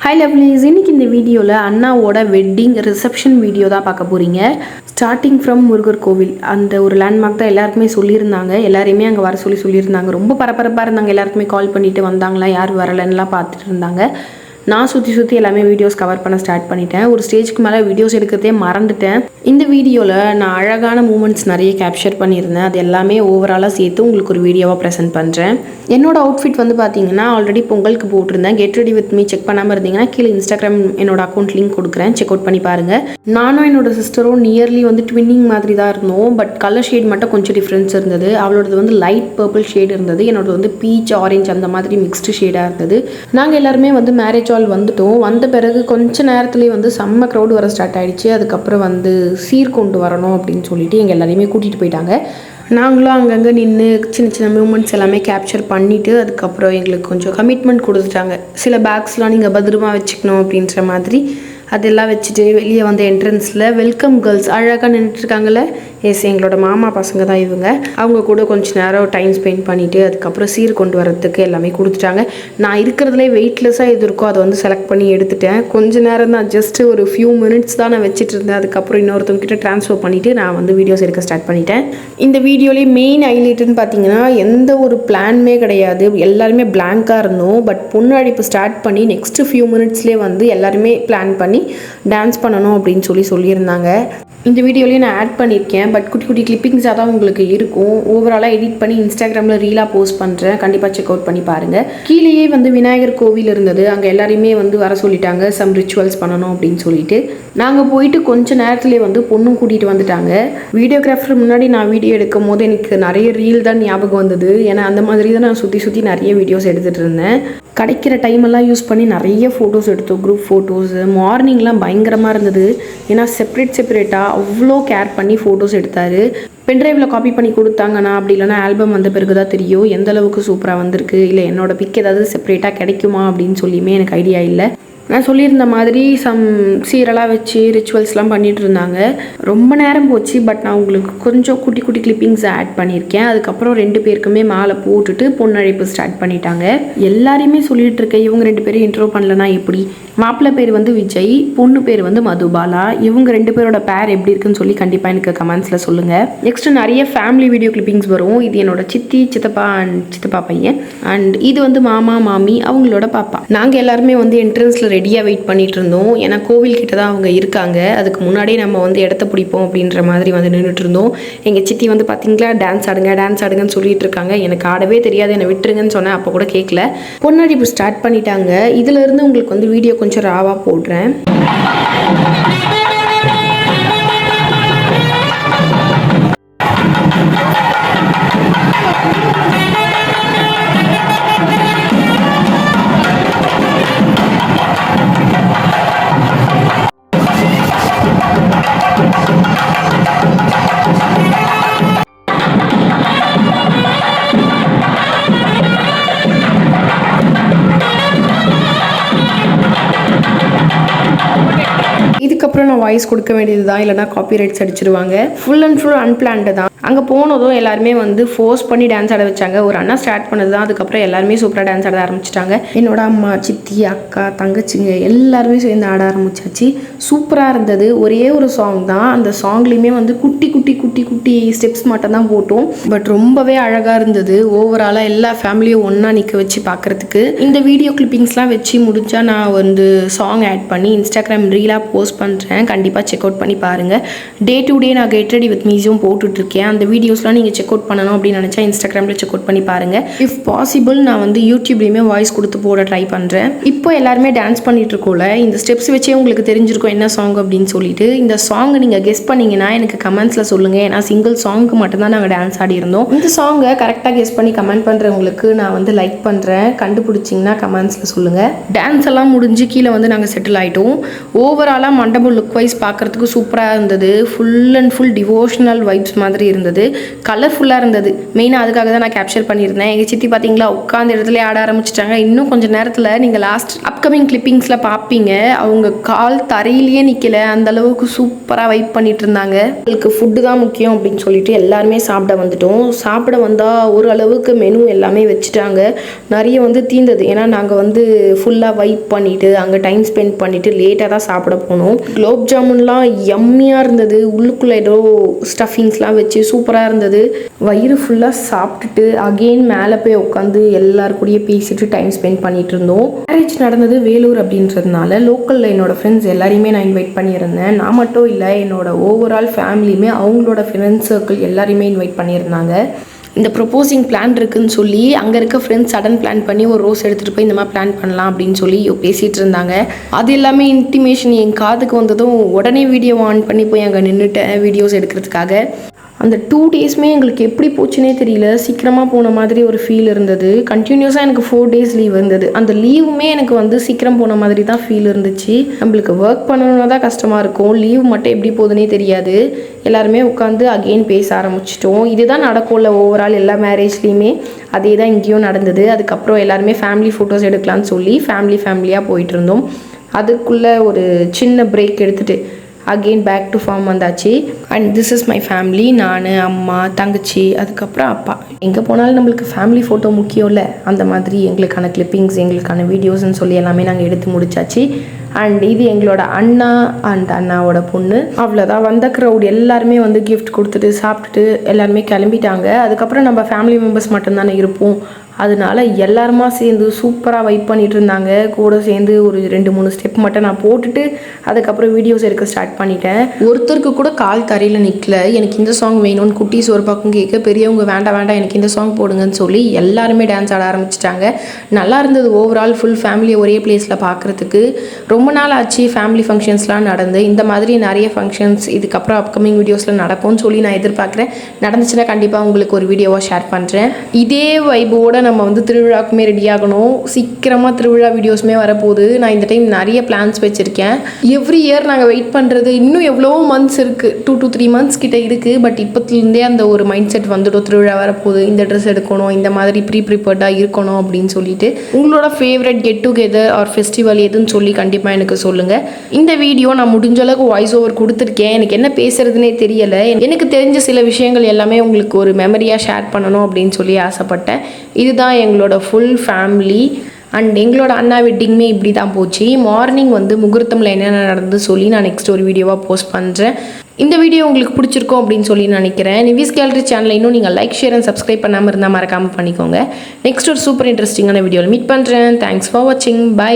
Hi lovelies, இன்னைக்கு இந்த வீடியோவில் அண்ணாவோட வெட்டிங் ரிசப்ஷன் வீடியோ தான் பார்க்க போகிறீங்க. ஸ்டார்டிங் ஃப்ரம் முருகர் கோவில் அந்த ஒரு லேண்ட்மார்க் தான் எல்லாருக்குமே சொல்லியிருந்தாங்க. எல்லாரையுமே அங்கே வர சொல்லியிருந்தாங்க. ரொம்ப பரபரப்பாக இருந்தாங்க. எல்லாருக்குமே கால் பண்ணிவிட்டு வந்தாங்களா, யார் வரலன்னுலாம் பார்த்துட்டு இருந்தாங்க. நான் சுற்றி எல்லாமே வீடியோஸ் கவர் பண்ண ஸ்டார்ட் பண்ணிட்டேன். ஒரு ஸ்டேஜ்க்கு மேலே வீடியோஸ் எடுக்கிறதே மறந்துட்டேன். இந்த வீடியோவில் நான் அழகான மூமெண்ட்ஸ் நிறைய கேப்சர் பண்ணியிருந்தேன். அது எல்லாமே ஓவராலாக சேர்த்து உங்களுக்கு ஒரு வீடியோவாக ப்ரெசென்ட் பண்ணுறேன். என்னோட அவுட்ஃபிட் வந்து பார்த்தீங்கன்னா ஆல்ரெடி பொங்கலுக்கு போட்டிருந்தேன். Get ready with me check பண்ணாமல் இருந்தீங்கன்னா கீழே இன்ஸ்டாகிராம் என்னோட அக்கௌண்ட் லிங்க் கொடுக்குறேன், செக் அவுட் பண்ணி பாருங்கள். நானும் என்னோட சிஸ்டரும் நியர்லி வந்து ட்வின்னிங் மாதிரி தான் இருந்தோம். பட் கலர் ஷேட் மட்டும் கொஞ்சம் டிஃப்ரென்ஸ் இருந்தது. அவளோடது வந்து லைட் பர்பிள் ஷேட் இருந்தது, என்னோட வந்து பீச் ஆரஞ்சு அந்த மாதிரி மிக்ஸ்டு ஷேடாக இருந்தது. நாங்கள் எல்லாருமே வந்து மேரேஜ் ஹால் வந்துட்டோம். வந்த பிறகு கொஞ்ச நேரத்துலேயே வந்து செம்ம க்ரௌட் வர ஸ்டார்ட் ஆகிடுச்சு. அதுக்கப்புறம் வந்து சீர் கொண்டு வரணும் அப்படின்னு சொல்லிட்டு எங்கள் எல்லாரையுமே கூட்டிகிட்டு போயிட்டாங்க. நாங்களும் அங்கங்கே நின்று சின்ன மூமெண்ட்ஸ் எல்லாமே கேப்சர் பண்ணிவிட்டு அதுக்கப்புறம் எங்களுக்கு கொஞ்சம் கமிட்மெண்ட் கொடுத்துட்டாங்க. சில பேக்ஸ்லாம் நீங்கள் பத்திரமா வச்சுக்கணும் அப்படின்ற மாதிரி அதெல்லாம் வச்சுட்டு வெளியே வந்து என்ட்ரன்ஸில் வெல்கம் கேர்ள்ஸ் அழகாக நின்றுட்டுருக்காங்கல்ல, எஸ் எங்களோட மாமா பசங்க தான் இவங்க. அவங்க கூட கொஞ்சம் நேரம் டைம் ஸ்பெண்ட் பண்ணிவிட்டு அதுக்கப்புறம் சீர் கொண்டு வரதுக்கு எல்லாமே கொடுத்துட்டாங்க. நான் இருக்கிறதுலே வெயிட்லெஸ்ஸாக எது இருக்கோ அதை வந்து செலக்ட் பண்ணி எடுத்துட்டேன். கொஞ்சம் நேரம் தான், ஜஸ்ட்டு ஒரு ஃபியூ மினிட்ஸ் தான் நான் வச்சுட்டு இருந்தேன். அதுக்கப்புறம் இன்னொருத்தவங்க கிட்ட ட்ரான்ஸ்ஃபர் பண்ணிவிட்டு நான் வந்து வீடியோஸ் எடுக்க ஸ்டார்ட் பண்ணிட்டேன். இந்த வீடியோலேயே மெயின் ஹைலைட்டுன்னு பார்த்தீங்கன்னா எந்த ஒரு பிளானுமே கிடையாது. எல்லாருமே பிளாங்காக இருந்தோம். பட் பொண்ணு அழைப்பு ஸ்டார்ட் பண்ணி நெக்ஸ்ட்டு ஃபியூ மினிட்ஸ்லேயே வந்து எல்லாருமே பிளான் பண்ணி டான்ஸ் பண்ணணும் அப்படின்னு சொல்லியிருந்தாங்க. இந்த வீடியோலேயே நான் ஆட் பண்ணியிருக்கேன். பட் குட்டி கிளிப்பிங்ஸாக தான் உங்களுக்கு இருக்கும். ஓவராலாக எடிட் பண்ணி இன்ஸ்டாகிராமில் ரீலாக போஸ்ட் பண்ணுறேன், கண்டிப்பாக செக் அவுட் பண்ணி பாருங்கள். கீழேயே வந்து விநாயகர் கோவில் இருந்தது. அங்கே எல்லாரையுமே வந்து வர சொல்லிட்டாங்க, சம் ரிச்சுவல்ஸ் பண்ணணும் அப்படின்னு சொல்லிட்டு. நாங்கள் போயிட்டு கொஞ்சம் நேரத்துலேயே வந்து பொண்ணும் கூட்டிகிட்டு வந்துட்டாங்க. வீடியோகிராஃபர் முன்னாடி நான் வீடியோ எடுக்கும் போது எனக்கு நிறைய ரீல் தான் ஞாபகம் வந்தது. ஏன்னா அந்த மாதிரி தான் நான் சுற்றி நிறைய வீடியோஸ் எடுத்துகிட்டு இருந்தேன். கிடைக்கிற டைமெல்லாம் யூஸ் பண்ணி நிறைய ஃபோட்டோஸ் எடுத்தோம், குரூப் ஃபோட்டோஸு. மார்னிங்லாம் பயங்கரமாக இருந்தது. ஏன்னா செப்பரேட்டாக அவ்வளோ கேர் பண்ணி ஃபோட்டோஸ் எடுத்தார். பென்ட்ரைவில் காப்பி பண்ணி கொடுத்தாங்கண்ணா, அப்படி இல்லைனா ஆல்பம் வந்த பிறகு தான் தெரியும் எந்த அளவுக்கு சூப்பராக வந்திருக்கு. இல்லை என்னோட பிக் ஏதாவது செப்பரேட்டாக கிடைக்குமா அப்படின்னு சொல்லியுமே எனக்கு ஐடியா இல்லை. நான் சொல்லியிருந்த மாதிரி சம் சீரெல்லாம் வச்சு ரிச்சுவல்ஸ்லாம் பண்ணிகிட்டு இருந்தாங்க. ரொம்ப நேரம் போச்சு. பட் நான் உங்களுக்கு கொஞ்சம் குட்டி கிளிப்பிங்ஸ் ஆட் பண்ணியிருக்கேன். அதுக்கப்புறம் 2 பேருக்குமே மாலை போட்டுட்டு பொண்ணழைப்பு ஸ்டார்ட் பண்ணிட்டாங்க. எல்லாரையுமே சொல்லிட்டு இருக்கேன், இவங்க 2 பேரும் இன்ட்ரோ பண்ணலன்னா எப்படி? மாப்பிள்ளை பேர் வந்து விஜய், பொண்ணு பேர் வந்து மதுபாலா. இவங்க 2 பேரோட பேர் எப்படி இருக்குன்னு சொல்லி கண்டிப்பாக எனக்கு கமெண்ட்ஸில் சொல்லுங்கள். நெக்ஸ்ட்டு நிறைய ஃபேமிலி வீடியோ கிளிப்பிங்ஸ் வரும். இது என்னோட சித்தி, சித்தப்பா அண்ட் சித்தப்பா பையன். அண்ட் இது வந்து மாமா மாமி அவங்களோட பாப்பா. நாங்கள் எல்லாருமே வந்து என்ட்ரன்ஸில் ரெடியாக வெயிட் பண்ணிட்டு இருந்தோம். ஏன்னா கோவில் கிட்ட தான் அவங்க இருக்காங்க. அதுக்கு முன்னாடியே நம்ம வந்து இடத்த பிடிப்போம் அப்படின்ற மாதிரி வந்து நின்றுட்டு இருந்தோம். எங்கள் சித்தி வந்து பார்த்தீங்களா டான்ஸ் ஆடுங்கன்னு சொல்லிட்டு இருக்காங்க. எனக்கு ஆடவே தெரியாது, என்னை விட்டுருங்கன்னு சொன்னேன். அப்போ கூட கேட்கல. பொண்ணடிப்பு ஸ்டார்ட் பண்ணிட்டாங்க. இதிலிருந்து உங்களுக்கு வந்து வீடியோ கொஞ்சம் ராவாக போடுறேன். இதுக்கப்புறம் நான் வாய்ஸ் கொடுக்க வேண்டியது தான், இல்லைனா காப்பிரைட்ஸ் அடிச்சிருவாங்க. ஃபுல் அண்ட் ஃபுல் அன்பிளான்டு தான். அங்கே போனதும் எல்லாருமே வந்து ஃபோர்ஸ் பண்ணி டான்ஸ் ஆட வச்சாங்க. ஒரு அண்ணா ஸ்டார்ட் பண்ணது தான். அதுக்கப்புறம் எல்லாருமே சூப்பராக டான்ஸ் ஆட ஆரம்பிச்சிட்டாங்க. என்னோட அம்மா, சித்தி, அக்கா, தங்கச்சிங்க எல்லாருமே சேர்ந்து ஆட ஆரம்பிச்சாச்சு. சூப்பராக இருந்தது. ஒரே ஒரு சாங் தான். அந்த சாங்லேயுமே வந்து குட்டி ஸ்டெப்ஸ் மட்டும் தான் போட்டோம். பட் ரொம்பவே அழகாக இருந்தது. ஓவராலாக எல்லா ஃபேமிலியும் ஒன்றா நிற்க வச்சு பார்க்குறதுக்கு. இந்த வீடியோ கிளிப்பிங்ஸ்லாம் வச்சு முடிஞ்சால் நான் வந்து சாங் ஆட் பண்ணி இன்ஸ்டாகிராம் ரீலாக போஸ்ட் பண்ணுறேன், கண்டிப்பாக செக் அவுட் பண்ணி பாருங்கள். டே டு டே நான் கெட் ரெடி வித் மீஸும் போட்டுட்ருக்கேன். அந்த வீடியோஸ்லாம் நீங்கள் செக் அவுட் பண்ணணும் அப்படின்னு நினச்சா இன்ஸ்டாகிராமில் செக் அவுட் பண்ணி பாருங்கள். இஃப் பாசிபிள் நான் வந்து யூடியூப்லேயுமே வாய்ஸ் கொடுத்து போட ட்ரை பண்ணுறேன். இப்போ எல்லாருமே டான்ஸ் பண்ணிட்டு இருக்கோம்ல, இந்த ஸ்டெப்ஸ் வச்சே உங்களுக்கு தெரிஞ்சிருக்கும் என்ன சாங் அப்படின்னு சொல்லிட்டு. இந்த சாங்கை நீங்கள் கெஸ் பண்ணிங்கன்னா எனக்கு கமெண்ட்ஸில் சொல்லுங்கள். ஏன்னா சிங்கிள் சாங்க்கு மட்டும்தான் நாங்கள் டான்ஸ் ஆடி இருந்தோம். இந்த சாங்கை கரெக்டாக கெஸ் பண்ணி கமெண்ட் பண்ணுறவங்களுக்கு நான் வந்து லைக் பண்ணுறேன். கண்டுபிடிச்சிங்கன்னா கமெண்ட்ஸில் சொல்லுங்கள். டான்ஸ் எல்லாம் முடிஞ்சு கீழே வந்து நாங்கள் செட்டில் ஆகிட்டோம். ஓவராலாக மண்டபம் லுக் லுக் வைஸ் பார்க்குறதுக்கு சூப்பராக இருந்தது. Full and full devotional vibes மாதிரி இருந்தது. கலர்ஃபுல்லாக இருந்தது. மெயினாக அதுக்காக தான் நான் கேப்சர் பண்ணியிருந்தேன். எங்கள் சித்தி பார்த்தீங்களா உட்காந்த இடத்துல ஆட ஆரம்பிச்சிட்டாங்க. இன்னும் கொஞ்சம் நேரத்தில் நீங்கள் லாஸ்ட் அப்கமிங் கிளிப்பிங்ஸில் பார்ப்பீங்க. அவங்க கால் தரையிலேயே நிற்கல, அந்த அளவுக்கு சூப்பராக வைப் பண்ணிட்டு இருந்தாங்க. உங்களுக்கு ஃபுட்டு தான் முக்கியம் அப்படின்னு சொல்லிட்டு எல்லாருமே சாப்பிட வந்துட்டோம். சாப்பிட வந்தால் ஓரளவுக்கு மெனு எல்லாமே வச்சுட்டாங்க. நிறைய தீர்ந்தது. ஏன்னா நாங்கள் ஃபுல்லாக வைப் பண்ணிவிட்டு அங்கே டைம் ஸ்பெண்ட் பண்ணிவிட்டு லேட்டாக தான் சாப்பிட போனோம். குலோப் ஜாமுன்லாம் யம்மியாக இருந்தது. உள்ளுக்குள்ளே ஏதோ ஸ்டஃபிங்ஸ்லாம் வச்சு சூப்பராக இருந்தது. வயிறு ஃபுல்லாக சாப்பிட்டுட்டு அகெயின் மேலே போய் உட்காந்து எல்லாருக்கூடயே பேசிட்டு டைம் ஸ்பெண்ட் பண்ணிட்டு இருந்தோம். மேரேஜ் நடந்தது வேலூர் அப்படின்றதுனால லோக்கலில் என்னோடய ஃப்ரெண்ட்ஸ் எல்லாரையுமே நான் இன்வைட் பண்ணியிருந்தேன். நான் மட்டும் இல்லை, என்னோட ஓவரால் ஃபேமிலியுமே அவங்களோட ஃப்ரெண்ட்ஸ் சர்க்கிள் எல்லாரையுமே இன்வைட் பண்ணியிருந்தாங்க. இந்த ப்ரொப்போசிங் பிளான் இருக்குதுன்னு சொல்லி அங்கே இருக்க ஃப்ரெண்ட்ஸ் சடன் பிளான் பண்ணி ஒரு ரோஸ் எடுத்துகிட்டு போய் இந்த மாதிரி பிளான் பண்ணலாம் அப்படின்னு சொல்லி பேசிகிட்டு இருந்தாங்க. அது எல்லாமே இன்டிமேஷன் என் காதுக்கு வந்ததும் உடனே வீடியோ ஆன் பண்ணி போய் அங்கே நின்றுட்டேன் வீடியோஸ் எடுக்கிறதுக்காக. அந்த 2 டேஸுமே எங்களுக்கு எப்படி போச்சுனே தெரியல. சீக்கிரமாக போன மாதிரி ஒரு ஃபீல் இருந்தது. கண்டினியூஸாக எனக்கு 4 டேஸ் லீவ் இருந்தது. அந்த லீவுமே எனக்கு சீக்கிரம் போன மாதிரி தான் ஃபீல் இருந்துச்சு. நம்மளுக்கு ஒர்க் பண்ணணுன்னா தான் கஷ்டமாக இருக்கும். லீவ் மட்டும் எப்படி போகுதுன்னே தெரியாது. எல்லாருமே உட்காந்து அகெயின் பேச ஆரம்பிச்சிட்டோம். இதுதான் நடக்கும்ல ஓவரால் எல்லா மேரேஜ்லேயுமே. அதே தான் இங்கேயும் நடந்தது. அதுக்கப்புறம் எல்லாருமே ஃபேமிலி ஃபோட்டோஸ் எடுக்கலான்னு சொல்லி ஃபேமிலியாக போயிட்டு இருந்தோம். அதுக்குள்ளே ஒரு சின்ன பிரேக் எடுத்துகிட்டு அகெயின் பேக் டு ஃபார்ம் வந்தாச்சு. And this is my family. நான், அம்மா, தங்கச்சி, அதுக்கப்புறம் அப்பா. எங்கே போனாலும் நம்மளுக்கு ஃபேமிலி ஃபோட்டோ முக்கியம் இல்லை. அந்த மாதிரி எங்களுக்கான கிளிப்பிங்ஸ், எங்களுக்கான வீடியோஸ்ன்னு சொல்லி எல்லாமே நாங்கள் எடுத்து முடிச்சாச்சு. அண்ட் இது எங்களோட அண்ணா அண்ட் அண்ணாவோட பொண்ணு. அவ்வளோதான். வந்த க்ரௌட் எல்லாருமே கிஃப்ட் கொடுத்துட்டு சாப்பிட்டுட்டு எல்லாருமே கிளம்பிட்டாங்க. அதுக்கப்புறம் நம்ம ஃபேமிலி மெம்பர்ஸ் மட்டும்தானே இருப்போம். அதனால எல்லாருமா சேர்ந்து சூப்பராக வைப் பண்ணிட்டு இருந்தாங்க. கூட சேர்ந்து ஒரு 2-3 ஸ்டெப் மட்டும் நான் போட்டுட்டு அதுக்கப்புறம் வீடியோஸ் எடுக்க ஸ்டார்ட் பண்ணிட்டேன். ஒருத்தருக்கு கூட கால் தரையில் நிற்கல. எனக்கு இந்த சாங் வேணும்னு குட்டீஸ் ஒரு பக்கம் கேட்க, பெரியவங்க வேண்டாம் எனக்கு இந்த சாங் போடுங்கன்னு சொல்லி எல்லாருமே டான்ஸ் ஆட ஆரம்பிச்சிட்டாங்க. நல்லா இருந்தது. ஓவரால் ஃபுல் ஃபேமிலியை ஒரே பிளேஸில் பார்க்குறதுக்கு. ரொம்ப நாள் ஆச்சு ஃபேமிலி ஃபங்க்ஷன்ஸ்லாம் நடந்து. இந்த மாதிரி நிறைய ஃபங்க்ஷன்ஸ் இதுக்கப்புறம் அப்கமிங் வீடியோஸில் நடக்கும்னு சொல்லி நான் எதிர்பார்க்குறேன். நடந்துச்சுன்னா கண்டிப்பாக உங்களுக்கு ஒரு வீடியோவாக ஷேர் பண்ணுறேன். இதே வைபோட நம்ம திருவிழாக்குமே ரெடி ஆகணும். சீக்கிரமாக திருவிழா வீடியோஸுமே வரப்போகுது. நான் இந்த டைம் நிறைய பிளான்ஸ் வச்சுருக்கேன். எவ்ரி இயர் நாங்கள் வெயிட் பண்ணுறது இன்னும் எவ்வளோ மந்த்ஸ் இருக்குது. 2 to 3 months கிட்ட இருக்குது. பட் இப்போத்துலேருந்தே அந்த ஒரு மைண்ட் செட் வந்துடும். திருவிழா வரப்போகுது, இந்த ட்ரெஸ் எடுக்கணும், இந்த மாதிரி ப்ரிப்பேர்டாக இருக்கணும் அப்படின்னு சொல்லிட்டு. உங்களோட favourite get together or festival எதுன்னு சொல்லி கண்டிப்பாக எனக்கு சொல்லுங்கள். இந்த வீடியோ நான் முடிஞ்ச அளவுக்கு வாய்ஸ் ஓவர் கொடுத்துருக்கேன். எனக்கு என்ன பேசுறதுனே தெரியலை. எனக்கு தெரிஞ்ச சில விஷயங்கள் எல்லாமே உங்களுக்கு ஒரு மெமரியாக ஷேர் பண்ணணும் அப்படின்னு சொல்லி ஆசைப்பட்டேன். இதுதான் எங்களோட ஃபுல் ஃபேமிலி. அண்ட் எங்களோட அண்ணா வெட்டிங்குமே இப்படி தான் போச்சு. மார்னிங் முகூர்த்தமில் என்னென்ன நடந்து சொல்லி நான் நெக்ஸ்ட் ஒரு வீடியோவாக போஸ்ட் பண்ணுறேன். இந்த வீடியோ உங்களுக்கு பிடிச்சிருக்கும் அப்படின்னு சொல்லி நினைக்கிறேன். நிவிஸ் கேலரி சேனலை இன்னும் நீங்கள் லைக், ஷேர் அண்ட் சப்ஸ்கிரைப் பண்ணாமல் இருந்தால் மறக்காமல் பண்ணிக்கோங்க. நெக்ஸ்ட் ஒரு சூப்பர் இன்ட்ரெஸ்டிங்கான வீடியோவில் மீட் பண்ணுறேன். தேங்க்ஸ் ஃபார் வாட்சிங். பை.